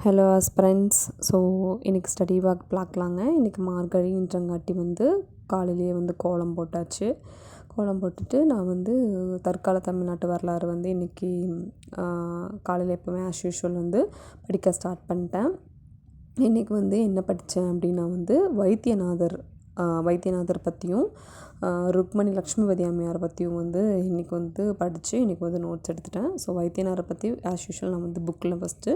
Hello friends. So இன்றைக்கி study work பார்க்கலாங்க. இன்றைக்கி மார்கழின்றங்காட்டி காலையிலேயே கோலம் போட்டாச்சு. கோலம் போட்டுட்டு நான் தற்கால தமிழ்நாட்டு வரலாறு இன்றைக்கி காலையில் எப்போவுமே ஆஸ் யூஷுவல் படிக்க ஸ்டார்ட் பண்ணிட்டேன். இன்றைக்கி என்ன படித்தேன் அப்படின்னா வைத்தியநாதர் பற்றியும் ருக்மணி லக்ஷ்மிபதி அம்மையாரை பற்றியும் இன்றைக்கி படித்து இன்றைக்கி நோட்ஸ் எடுத்துட்டேன். ஸோ வைத்தியநாதரை பற்றி ஆஸ் யூஷுவல் நான் புக்கில் ஃபஸ்ட்டு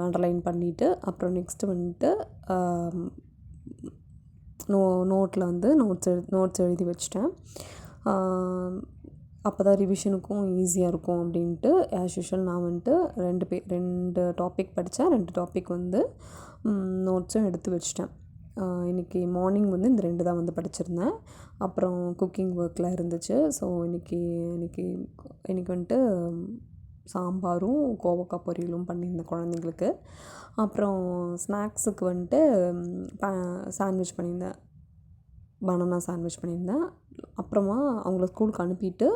அண்டர்லைன் பண்ணிவிட்டு அப்புறம் நெக்ஸ்ட்டு நோட்டில் நோட்ஸ் எழுதி வச்சிட்டேன். அப்போ தான் ரிவிஷனுக்கும் ஈஸியாக இருக்கும் அப்படின்ட்டு ஆஸ் யூஷுவல் நான் ரெண்டு டாபிக் படித்தேன். 2 டாபிக் நோட்ஸும் எடுத்து வச்சிட்டேன். இன்றைக்கி மார்னிங் இந்த 2 தான் படிச்சிருந்தேன். அப்புறம் குக்கிங் ஒர்க்லாம் இருந்துச்சு. ஸோ இன்றைக்கி சாம்பாரும் கோவக்காய் பொரியலும் பண்ணியிருந்தேன் குழந்தைங்களுக்கு. அப்புறம் ஸ்நாக்ஸுக்கு சாண்ட்விச் பண்ணியிருந்தேன், பனானா சாண்ட்விச் பண்ணியிருந்தேன். அப்புறமா அவங்கள ஸ்கூலுக்கு அனுப்பிட்டு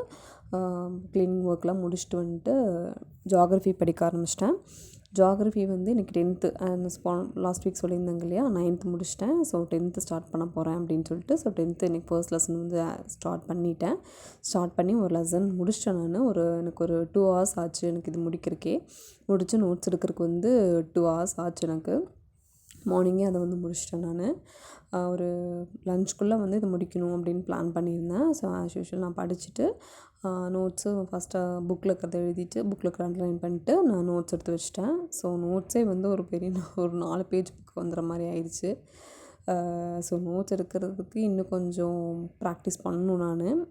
க்ளீனிங் ஒர்க்லாம் முடிச்சுட்டு ஜியாகிரஃபி படிக்க ஆரம்பிச்சிட்டேன். ஜியாகிரஃபி இன்றைக்கி 10th லாஸ்ட் வீக் சொல்லியிருந்தாங்க இல்லையா, 9th முடிச்சிட்டேன். ஸோ 10th ஸ்டார்ட் பண்ண போகிறேன் அப்படின்னு சொல்லிட்டு ஸோ 10th இன்றைக்கி ஃபர்ஸ்ட் லெசன் ஸ்டார்ட் பண்ணிட்டேன். ஸ்டார்ட் பண்ணி ஒரு லெசன் முடிச்சிட்டேன். எனக்கு ஒரு 2 hours ஆச்சு எனக்கு இது முடிக்கிறதுக்கே. முடித்து நோட்ஸ் எடுக்கிறதுக்கு 2 hours ஆச்சு எனக்கு. மார்னிங்கே அதை முடிச்சிட்டேன் நான். ஒரு லஞ்சுக்குள்ளே இதை முடிக்கணும் அப்படின்னு பிளான் பண்ணியிருந்தேன். ஸோ ஆஸ் யூஷுவல் நான் படிச்சுட்டு நோட்ஸு ஃபஸ்ட்டு புக்கில் இருக்கிறத எழுதிட்டு புக்கில் இருக்கிற அண்டர்லைன் பண்ணிட்டு நான் நோட்ஸ் எடுத்து வச்சிட்டேன். ஸோ நோட்ஸே ஒரு பெரிய ஒரு 4 பேஜ் புக் வந்துடுற மாதிரி ஆயிடுச்சு. ஸோ நோட்ஸ் எடுக்கிறதுக்கு இன்னும் கொஞ்சம் ப்ராக்டிஸ் பண்ணணும் நான்.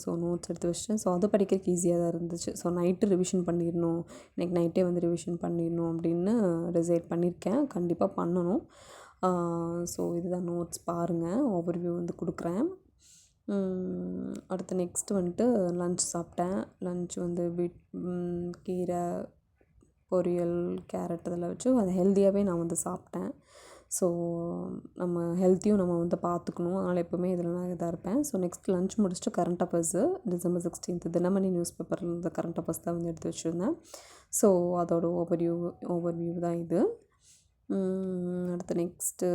ஸோ நோட்ஸ் எடுத்து வச்சிட்டேன். ஸோ அதை படிக்கிறதுக்கு ஈஸியாக தான் இருந்துச்சு. ஸோ நைட்டு ரிவிஷன் பண்ணிடணும், இன்றைக்கி நைட்டே ரிவிஷன் பண்ணிடணும் அப்படின்னு டிசைட் பண்ணியிருக்கேன். கண்டிப்பாக பண்ணணும். ஸோ இதுதான் நோட்ஸ் பாருங்கள், ஓவர்வியூ கொடுக்குறேன். அடுத்து நெக்ஸ்ட்டு லன்ச் சாப்பிட்டேன். லன்ச் கீரை பொரியல் கேரட் இதெல்லாம் வச்சு அதை ஹெல்த்தியாகவே நான் சாப்பிட்டேன். ஸோ நம்ம ஹெல்த்தையும் நம்ம பார்த்துக்கணும். அதனால் எப்போவுமே இதில் நான் இதாக இருப்பேன். ஸோ நெக்ஸ்ட் லன்ச் முடிச்சுட்டு current affairs December 16th Dinamani news பேப்பரில் இருந்த கரண்ட் அஃபேர்ஸ் தான் எடுத்து வச்சுருந்தேன். ஸோ அதோட ஓவர்வியூ தான் இது. அடுத்து நெக்ஸ்ட்டு